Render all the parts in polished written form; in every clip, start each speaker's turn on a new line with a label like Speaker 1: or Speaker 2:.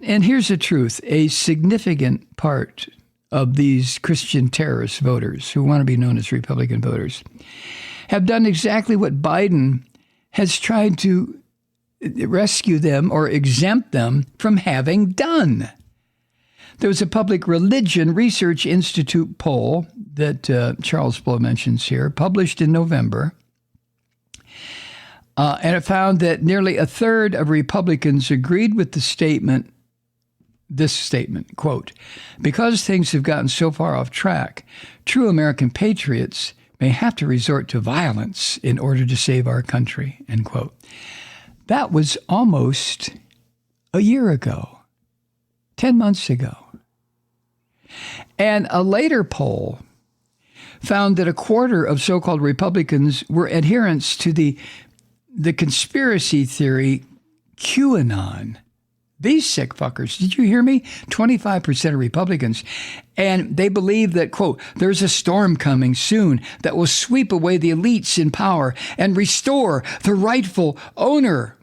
Speaker 1: And here's the truth. A significant part of these Christian terrorist voters who want to be known as Republican voters have done exactly what Biden has tried to rescue them or exempt them from having done. There was a Public Religion Research Institute poll that Charles Blow mentions here, published in November. And it found that nearly a third of Republicans agreed with this statement, quote, because things have gotten so far off track, true American patriots may have to resort to violence in order to save our country, end quote. That was almost a year ago, 10 months ago. And a later poll found that a quarter of so-called Republicans were adherents to the conspiracy theory QAnon. These sick fuckers, did you hear me? 25% of Republicans. And they believe that, quote, there's a storm coming soon that will sweep away the elites in power and restore the rightful owner.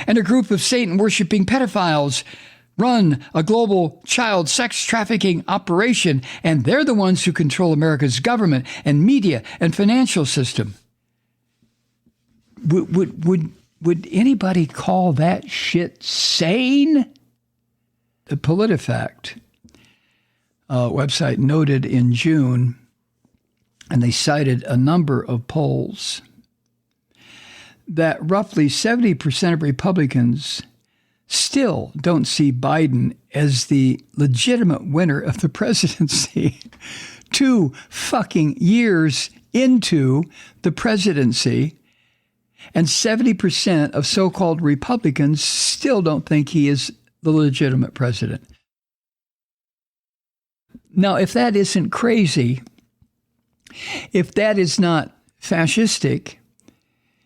Speaker 1: And a group of Satan-worshiping pedophiles run a global child sex trafficking operation, and they're the ones who control America's government and media and financial system. Would anybody call that shit sane? The PolitiFact website noted in June, and they cited a number of polls, that roughly 70% of Republicans still don't see Biden as the legitimate winner of the presidency. 2 fucking years into the presidency, and 70% of so-called Republicans still don't think he is the legitimate president. Now, if that isn't crazy, if that is not fascistic,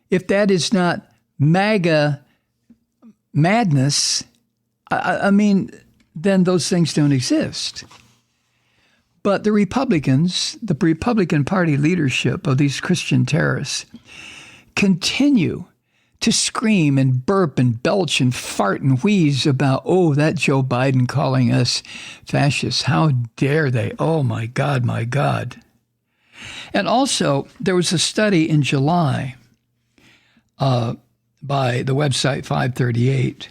Speaker 1: if that is not MAGA madness, I mean, then those things don't exist. But the Republicans, the Republican Party leadership of these Christian terrorists, continue to scream and burp and belch and fart and wheeze about, oh, that Joe Biden calling us fascists. How dare they? Oh, my God, my God. And also, there was a study in July by the website 538.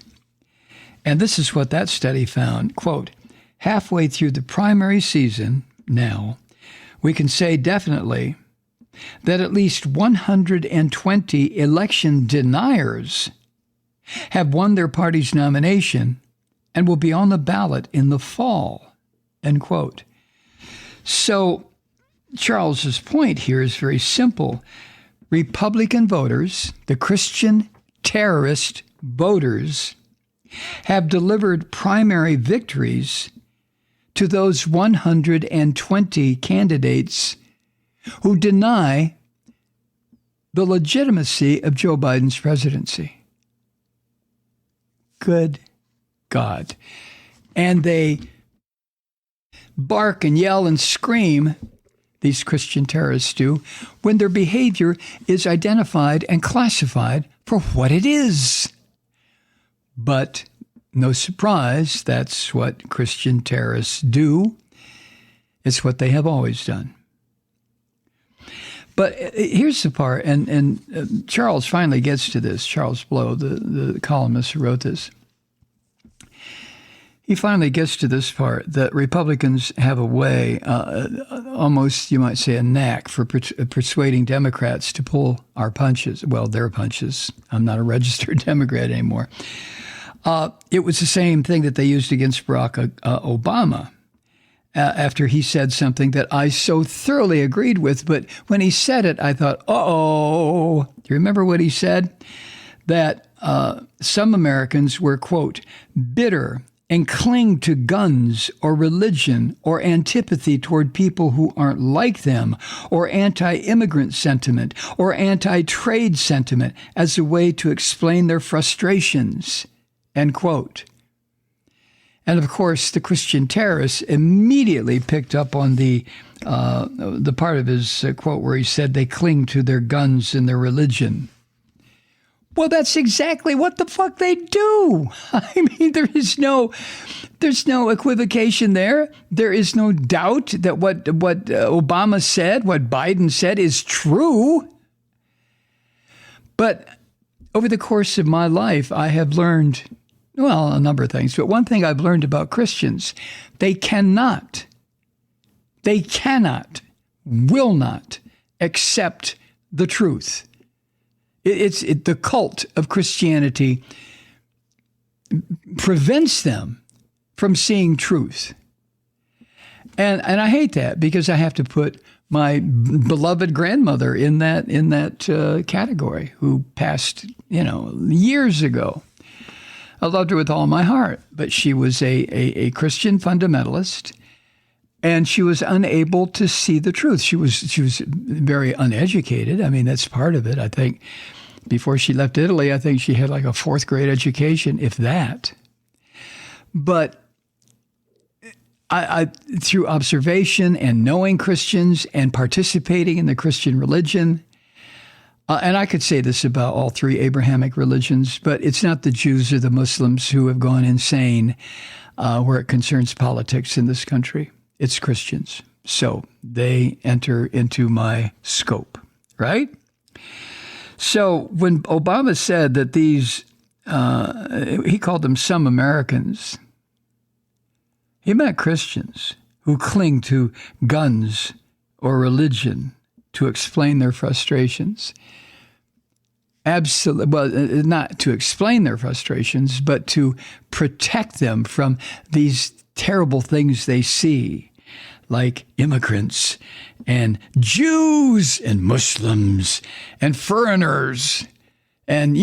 Speaker 1: And this is what that study found. Quote, halfway through the primary season now, we can say definitely that at least 120 election deniers have won their party's nomination and will be on the ballot in the fall, end quote. So Charles's point here is very simple. Republican voters, the Christian terrorist voters, have delivered primary victories to those 120 candidates who deny the legitimacy of Joe Biden's presidency. Good God. And they bark and yell and scream, these Christian terrorists do, when their behavior is identified and classified for what it is. But no surprise, that's what Christian terrorists do. It's what they have always done. But here's the part, and Charles finally gets to this, Charles Blow, the columnist who wrote this. He finally gets to this part, that Republicans have a way, almost you might say a knack for persuading Democrats to pull our punches. Well, their punches. I'm not a registered Democrat anymore. It was the same thing that they used against Barack Obama after he said something that I so thoroughly agreed with. But when he said it, I thought, uh-oh. Do you remember what he said? That some Americans were, quote, bitter and cling to guns or religion or antipathy toward people who aren't like them, or anti-immigrant sentiment or anti-trade sentiment as a way to explain their frustrations, end quote. And of course, the Christian terrorists immediately picked up on the part of his quote where he said they cling to their guns and their religion. Well, that's exactly what the fuck they do. I mean, there's no equivocation there. There is no doubt that what Obama said, what Biden said is true. But over the course of my life, I have learned, well, a number of things. But one thing I've learned about Christians, they cannot, will not accept the truth. The cult of Christianity prevents them from seeing truth. And I hate that because I have to put my beloved grandmother in that category, who passed, years ago. I loved her with all my heart, but she was a Christian fundamentalist, and she was unable to see the truth. She was very uneducated. I mean, that's part of it. I think before she left Italy, I think she had like a 4th grade education, if that. But I through observation and knowing Christians and participating in the Christian religion, and I could say this about all 3 Abrahamic religions, but it's not the Jews or the Muslims who have gone insane where it concerns politics in this country. It's Christians. So they enter into my scope, right? So when Obama said that these, he called them some Americans, he meant Christians who cling to guns or religion to explain their frustrations. Absolutely, well, not to explain their frustrations, but to protect them from these terrible things they see, like immigrants and Jews and Muslims and foreigners and,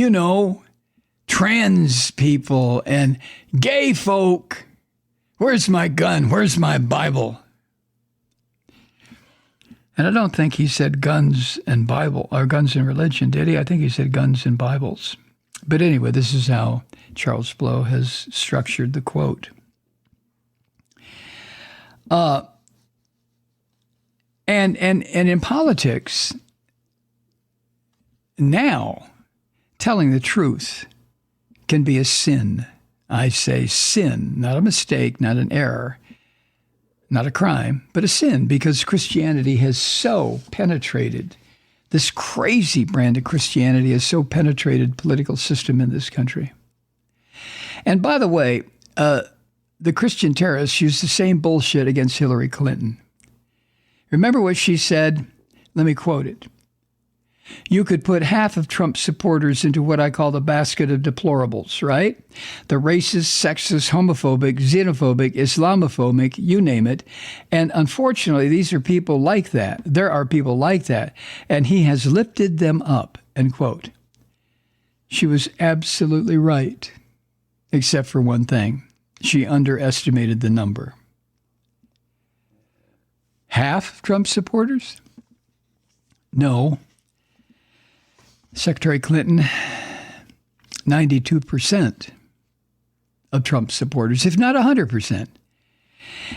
Speaker 1: trans people and gay folk. Where's my gun? Where's my Bible? And I don't think he said guns and Bible, or guns and religion, did he? I think he said guns and Bibles. But anyway, this is how Charles Blow has structured the quote. And in politics, now, telling the truth can be a sin. I say sin, not a mistake, not an error, not a crime, but a sin, because Christianity has so penetrated, this crazy brand of Christianity has so penetrated political system in this country. And by the way, the Christian terrorists used the same bullshit against Hillary Clinton. Remember what she said? Let me quote it. You could put half of Trump's supporters into what I call the basket of deplorables, right? The racist, sexist, homophobic, xenophobic, Islamophobic, you name it. And unfortunately, these are people like that. There are people like that. And he has lifted them up, end quote. She was absolutely right, except for one thing. She underestimated the number. Half Trump supporters? No. Secretary Clinton, 92% of Trump supporters, if not 100%.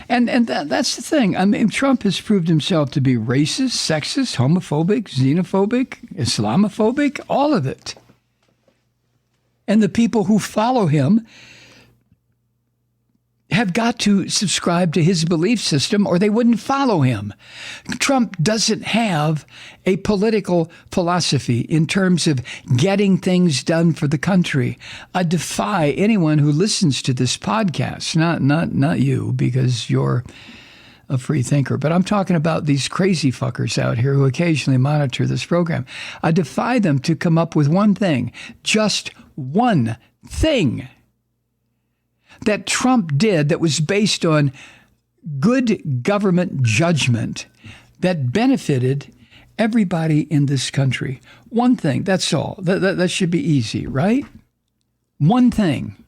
Speaker 1: And that's the thing. I mean, Trump has proved himself to be racist, sexist, homophobic, xenophobic, Islamophobic, all of it. And the people who follow him have got to subscribe to his belief system or they wouldn't follow him. Trump doesn't have a political philosophy in terms of getting things done for the country. I defy anyone who listens to this podcast, not you, because you're a free thinker, but I'm talking about these crazy fuckers out here who occasionally monitor this program. I defy them to come up with one thing, just one thing that Trump did that was based on good government judgment that benefited everybody in this country. One thing, that's all. That should be easy, right? One thing.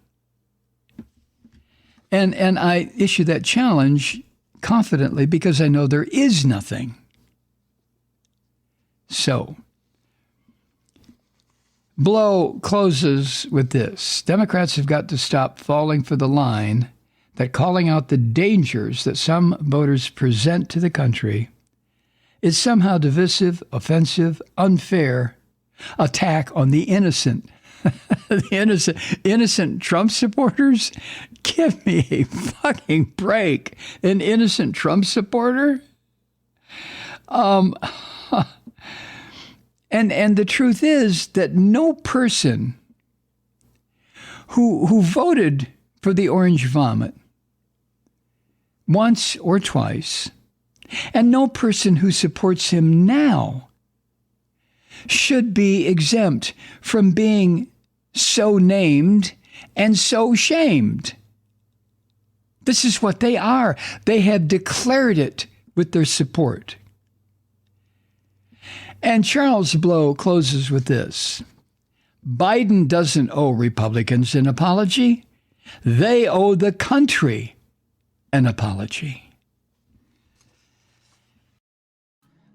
Speaker 1: And I issue that challenge confidently because I know there is nothing. So, Blow closes with this. Democrats have got to stop falling for the line that calling out the dangers that some voters present to the country is somehow divisive, offensive, unfair attack on the innocent The innocent Trump supporters? Give me a fucking break. An innocent Trump supporter? And the truth is that no person who voted for the orange vomit once or twice, and no person who supports him now, should be exempt from being so named and so shamed. This is what they are. They have declared it with their support. And Charles Blow closes with this. Biden doesn't owe Republicans an apology. They owe the country an apology.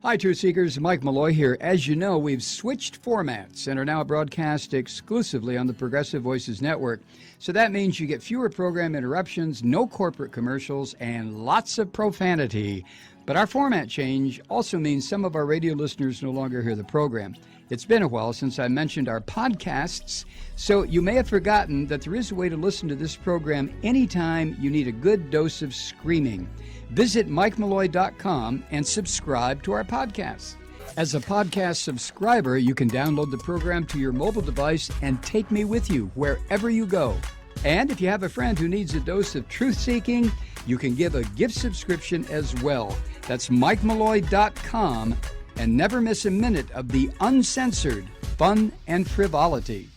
Speaker 1: Hi, Truth Seekers. Mike Malloy here. As you know, we've switched formats and are now broadcast exclusively on the Progressive Voices Network. So that means you get fewer program interruptions, no corporate commercials, and lots of profanity. But our format change also means some of our radio listeners no longer hear the program. It's been a while since I mentioned our podcasts, so you may have forgotten that there is a way to listen to this program anytime you need a good dose of screaming. Visit MikeMalloy.com and subscribe to our podcasts. As a podcast subscriber, you can download the program to your mobile device and take me with you wherever you go. And if you have a friend who needs a dose of truth-seeking, you can give a gift subscription as well. That's MikeMalloy.com, and never miss a minute of the uncensored fun and frivolity.